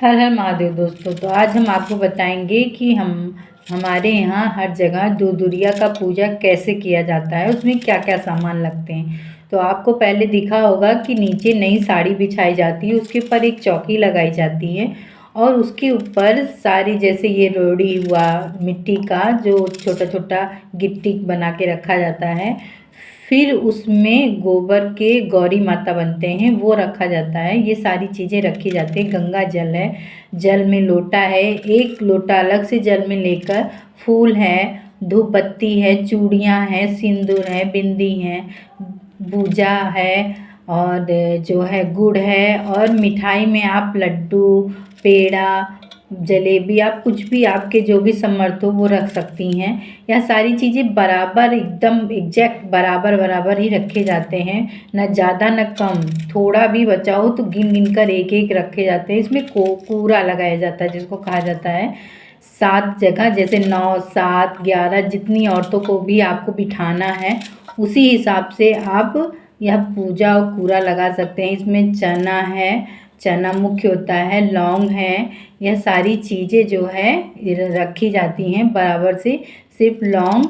हर हर महादेव दोस्तों। तो आज हम आपको बताएंगे कि हमारे यहाँ हर जगह दूधिया का पूजा कैसे किया जाता है, उसमें क्या क्या सामान लगते हैं। तो आपको पहले दिखा होगा कि नीचे नई साड़ी बिछाई जाती है, उसके ऊपर एक चौकी लगाई जाती है और उसके ऊपर सारी, जैसे ये रोड़ी हुआ मिट्टी का जो छोटा छोटा गिट्टी बना के रखा जाता है, फिर उसमें गोबर के गौरी माता बनते हैं वो रखा जाता है। ये सारी चीज़ें रखी जाती है। गंगा जल है, जल में लोटा है, एक लोटा अलग से जल में लेकर फूल है, धूप बत्ती है, चूड़ियाँ हैं, सिंदूर है, बिंदी है, बूजा है और जो है गुड़ है। और मिठाई में आप लड्डू, पेड़ा, जलेबी, आप कुछ भी आपके जो भी समर्थ हो वो रख सकती हैं। यह सारी चीज़ें बराबर एकदम एग्जैक्ट बराबर बराबर ही रखे जाते हैं, न ज़्यादा न कम। थोड़ा भी बचा हो तो गिन गिन कर एक एक रखे जाते हैं। इसमें कूरा लगाया जाता है जिसको कहा जाता है। 7 जगह, जैसे 9, 7, 11 जितनी औरतों को भी आपको बिठाना है उसी हिसाब से आप यह पूजा और कूरा लगा सकते हैं। इसमें चना है, चना मुख्य होता है, लौंग है, यह सारी चीज़ें जो है रखी जाती हैं बराबर से। सिर्फ लौंग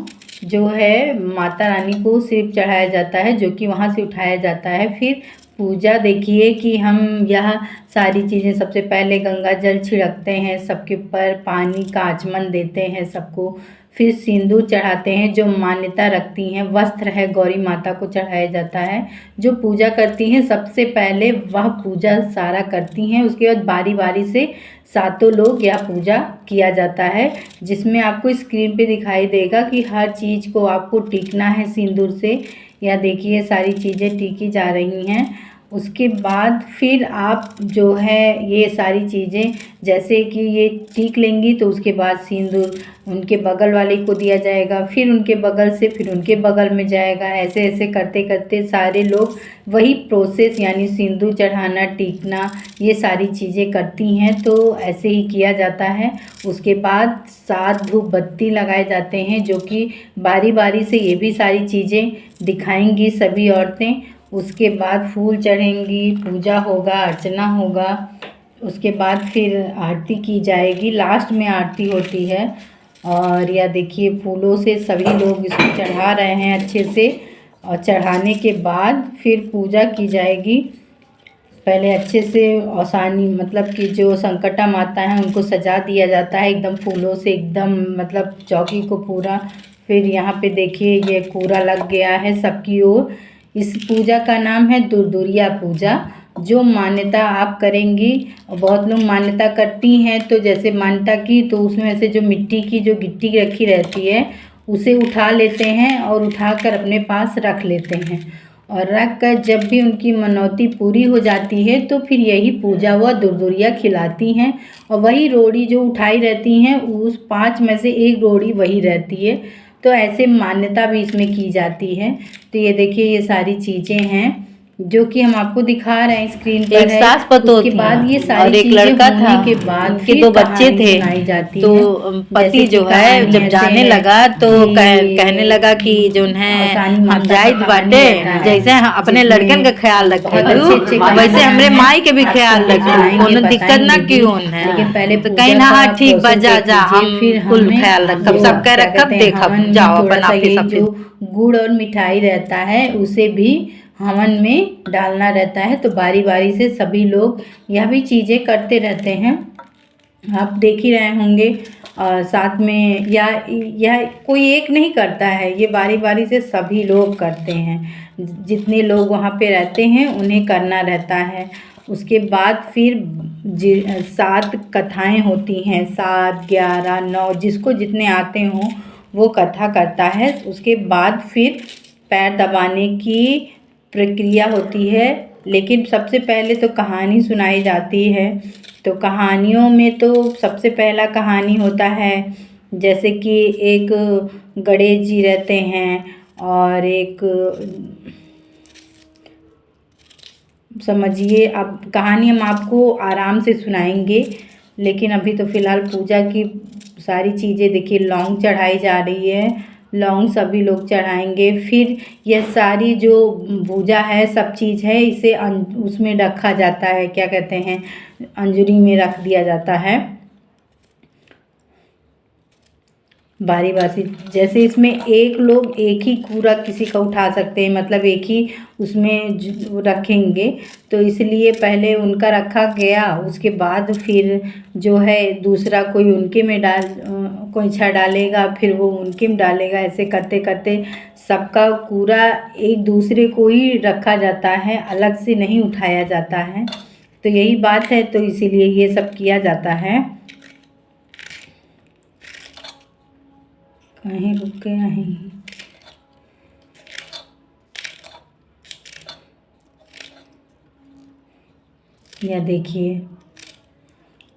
जो है माता रानी को सिर्फ चढ़ाया जाता है, जो कि वहाँ से उठाया जाता है। फिर पूजा देखिए कि हम यह सारी चीज़ें सबसे पहले गंगा जल छिड़कते हैं, सबके ऊपर पानी का आचमन देते हैं सबको। फिर सिंदूर चढ़ाते हैं, जो मान्यता रखती हैं। वस्त्र है, गौरी माता को चढ़ाया जाता है। जो पूजा करती हैं सबसे पहले वह पूजा सारा करती हैं, उसके बाद बारी बारी से सातों लोग यह पूजा किया जाता है, जिसमें आपको स्क्रीन पे दिखाई देगा कि हर चीज़ को आपको टीकना है सिंदूर से। यह देखिए सारी चीज़ें टीकी जा रही हैं। उसके बाद फिर आप जो है ये सारी चीज़ें जैसे कि ये टीक लेंगी तो उसके बाद सिंदूर उनके बगल वाले को दिया जाएगा, फिर उनके बगल से फिर उनके बगल में जाएगा। ऐसे ऐसे करते करते सारे लोग वही प्रोसेस, यानी सिंदूर चढ़ाना, टीकना, ये सारी चीज़ें करती हैं। तो ऐसे ही किया जाता है। उसके बाद 7 धूप बत्ती लगाए जाते हैं, जो कि बारी बारी से ये भी सारी चीज़ें दिखाएंगी सभी औरतें। उसके बाद फूल चढ़ेंगी, पूजा होगा, अर्चना होगा। उसके बाद फिर आरती की जाएगी, लास्ट में आरती होती है। और यह देखिए फूलों से सभी लोग इसको चढ़ा रहे हैं अच्छे से। और चढ़ाने के बाद फिर पूजा की जाएगी। पहले अच्छे से औसानी, मतलब कि जो संकटा माता हैं उनको सजा दिया जाता है एकदम फूलों से, एकदम मतलब चौकी को पूरा। फिर यहाँ पे देखिए ये कूरा लग गया है सबकी ओर। इस पूजा का नाम है दूधिया पूजा। जो मान्यता आप करेंगी, बहुत लोग मान्यता करती हैं, तो जैसे मान्यता की तो उसमें से जो मिट्टी की जो गिट्टी रखी रहती है उसे उठा लेते हैं और उठाकर अपने पास रख लेते हैं। और रख कर जब भी उनकी मनौती पूरी हो जाती है तो फिर यही पूजा व दूधिया खिलाती हैं। और वही रोड़ी जो उठाई रहती हैं उस 5 में से एक रोड़ी वही रहती है। तो ऐसे मान्यता भी इसमें की जाती है। तो ये देखिए ये सारी चीज़ें हैं जो कि हम आपको दिखा रहे हैं स्क्रीन पर। एक सास पतोह उसके थी बाद ये और सारी एक चीजें लड़का था, होने के बाद उनके फिर 2 बच्चे कहानी थे। सुनाई जाती तो है। पति जैसे कि जो है कहानी जब ऐसे जाने है लगा तो कहने लगा कि जो है औसानी हम माता का जाइत कहानी बाटे, रहता है, जैसे अपने लड़कन का ख्याल रखे बहुत तू, अच्छे अच्छे वैसे हमरे कहानियाँ माई के भी हैं, ख्याल आपको रखे, सुनाएंगे कोनो दिक्कत ना बताएंगे भी। क्यों है। लेकिन पहले तो पूजा कहीं ना का हाँ ठीक बा, प्रोसेस जा देख जा लीजिए। हम फिर कुल हमें ख्याल रखब, जो सबका क्या रखब, कहते हैं देखब, हवन में जाओ थोड़ा अपन सा ऑफिस यही जो ऑफिस। गुड़ और मिठाई रहता है उसे भी हवन में डालना रहता है। तो बारी बारी से सभी लोग यह भी चीज़ें करते रहते हैं, आप देख ही रहे होंगे। और साथ में यह कोई एक नहीं करता है, ये बारी बारी से सभी लोग करते हैं। जितने लोग वहाँ पे रहते हैं उन्हें करना रहता है। उसके बाद फिर 7 कथाएं होती हैं, 7, 11, 9 जिसको जितने आते हों वो कथा करता है। उसके बाद फिर पैर दबाने की प्रक्रिया होती है। लेकिन सबसे पहले तो कहानी सुनाई जाती है। तो कहानियों में तो सबसे पहला कहानी होता है, जैसे कि एक गणेश जी रहते हैं और एक, समझिए अब कहानी हम आपको आराम से सुनाएंगे। लेकिन अभी तो फ़िलहाल पूजा की सारी चीज़ें देखिए, लौंग चढ़ाई जा रही है लौंग सभी लोग चढ़ाएंगे। फिर यह सारी जो भूजा है, सब चीज़ है, इसे उसमें रखा जाता है, क्या कहते हैं, अंजूरी में रख दिया जाता है बारी बारी। जैसे इसमें एक लोग एक ही कूड़ा किसी का उठा सकते हैं, मतलब एक ही उसमें रखेंगे, तो इसलिए पहले उनका रखा गया, उसके बाद फिर जो है दूसरा कोई उनके में कोइछा डालेगा, फिर वो उनके में डालेगा। ऐसे करते करते सबका कूड़ा एक दूसरे को ही रखा जाता है, अलग से नहीं उठाया जाता है। तो यही बात है, तो इसीलिए ये सब किया जाता है। कहीं रुक गया है, यह देखिए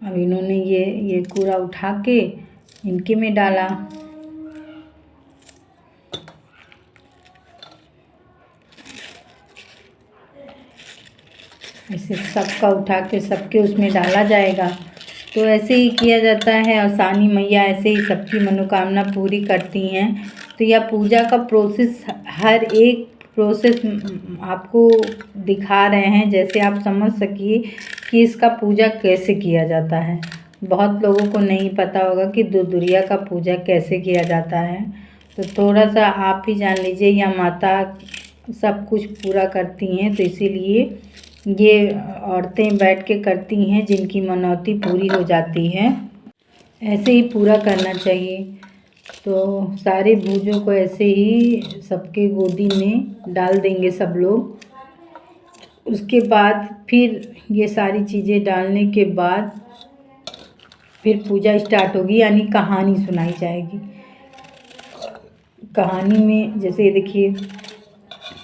अब इन्होंने ये कूड़ा उठा के इनके में डाला। ऐसे सबका उठा के सबके उसमें डाला जाएगा। तो ऐसे ही किया जाता है, और सानी मैया ऐसे ही सबकी मनोकामना पूरी करती हैं। तो यह पूजा का प्रोसेस, हर एक प्रोसेस आपको दिखा रहे हैं, जैसे आप समझ सकिए कि इसका पूजा कैसे किया जाता है। बहुत लोगों को नहीं पता होगा कि दुदुरिया का पूजा कैसे किया जाता है, तो थोड़ा सा आप ही जान लीजिए। यह माता सब कुछ पूरा करती हैं, तो इसीलिए ये औरतें बैठ के करती हैं जिनकी मनौती पूरी हो जाती है। ऐसे ही पूरा करना चाहिए। तो सारे भूजों को ऐसे ही सबके गोदी में डाल देंगे सब लोग। उसके बाद फिर ये सारी चीज़ें डालने के बाद फिर पूजा स्टार्ट होगी, यानी कहानी सुनाई जाएगी। कहानी में जैसे देखिए,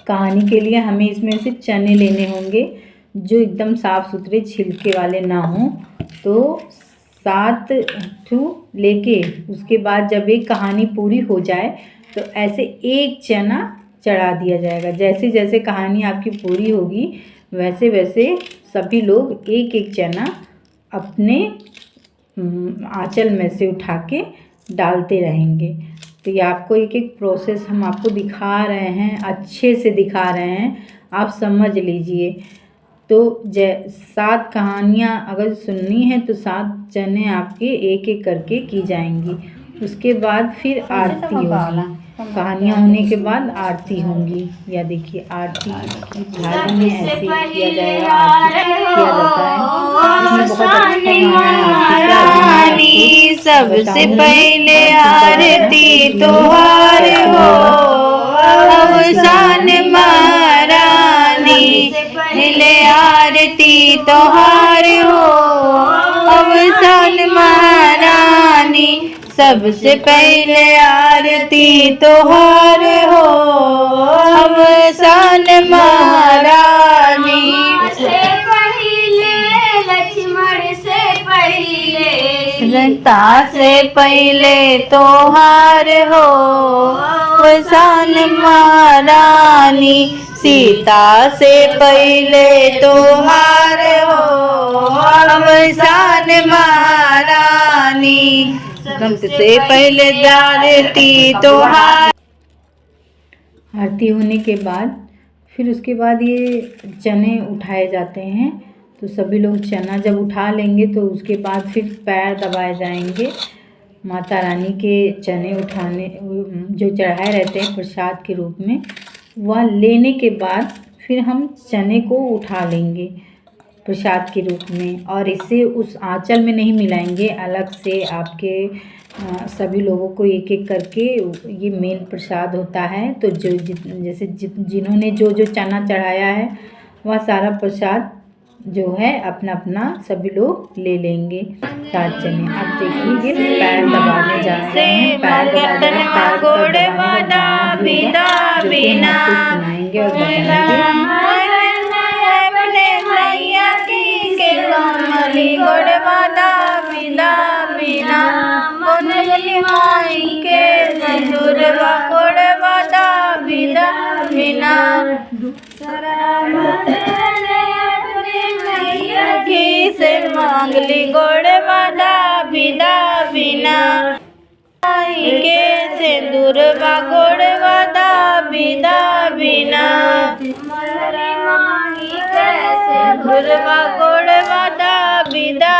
कहानी के लिए हमें इसमें से चने लेने होंगे जो एकदम साफ़ सुथरे छिलके वाले ना हों। तो 7 ठू लेके उसके बाद जब एक कहानी पूरी हो जाए तो ऐसे एक चना चढ़ा दिया जाएगा। जैसे जैसे कहानी आपकी पूरी होगी वैसे वैसे सभी लोग एक एक चना अपने आंचल में से उठा के डालते रहेंगे। तो ये आपको एक एक प्रोसेस हम आपको दिखा रहे हैं, अच्छे से दिखा रहे हैं, आप समझ लीजिए। तो 7 कहानियाँ अगर सुननी है तो 7 चने आपके एक एक करके की जाएंगी। उसके बाद फिर आरती होगी। कहानियाँ होने के बाद आरती होंगी। या देखिए आरती की थाली में ऐसे किया जाएगा, आरती किया जाता है। इसमें बहुत अच्छा गाना है। सबसे पहले आरती तोहार हो, अवसान महारानी। पहले आरती तोहार हो, अवसान महारानी। सबसे पहले आरती तोहार हो, अवसान महारानी। से पहले लक्ष्मण से पहले सीता से पहले तोहार हो, अवसान महारानी। सीता से पहले तोहार हो, अवसान महारानी। सबसे पहले आरती तोहार। आरती होने के बाद फिर उसके बाद ये चने उठाए जाते हैं। तो सभी लोग चना जब उठा लेंगे तो उसके बाद फिर पैर दबाए जाएंगे। माता रानी के चने उठाने जो चढ़ाए रहते हैं प्रसाद के रूप में, वह लेने के बाद फिर हम चने को उठा लेंगे प्रसाद के रूप में, और इसे उस आंचल में नहीं मिलाएंगे, अलग से आपके सभी लोगों को एक एक करके ये मेन प्रसाद होता है। तो जो जैसे जिन्होंने जो जो चना चढ़ाया है वह सारा प्रसाद जो है अपना अपना सभी लोग ले लेंगे 7 चने। अब देखिए ये पैर दबाने जा रहे हैं, पैर दबाने जो कि हम आपको सुनाएंगे और बताएंगे। से मांगली गोड़ वादा बिदा बिना के से दुर्वा गोड़वा दाबिना मलरी मांगी कैसे दुर्वा गोड़वा दाबिना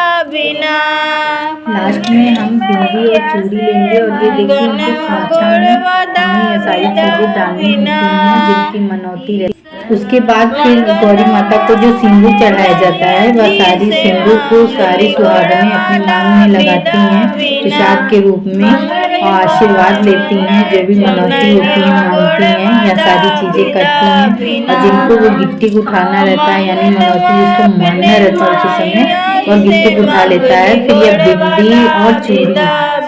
लास्ट में हम बिंदी और चूड़ी लेंगे और ये देखिए उनके खांचा में हमें ये सारी चीजें डालनी होती हैं जिनकी मनौती रहती है। उसके बाद फिर गौरी माता को जो सिंदूर चढ़ाया जाता है वह सारी सिंदूर को सारी सुहागनें अपनी मांग में लगाती हैं प्रसाद के रूप में और आशीर्वाद लेती हैं। जो भी मनौती होती है मांगती हैं या सारी चीजें करती हैं और जिनको वो गिट्टी को उठाना रहता है यानी मनौती जिसको मानना रहता है उसी समय और गिट्टी को उठा लेता है। फिर यह बिंदी और चूड़ी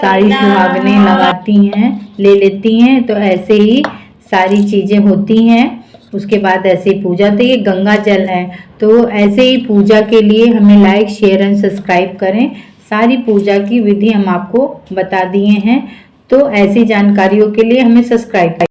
सारी सुहागनें लगाती हैं ले लेती हैं। तो ऐसे ही सारी चीजें होती हैं। उसके बाद ऐसे ही पूजा, तो ये गंगा जल है। तो ऐसे ही पूजा के लिए हमें लाइक शेयर एंड सब्सक्राइब करें। सारी पूजा की विधि हम आपको बता दिए हैं। तो ऐसी जानकारियों के लिए हमें सब्सक्राइब करें।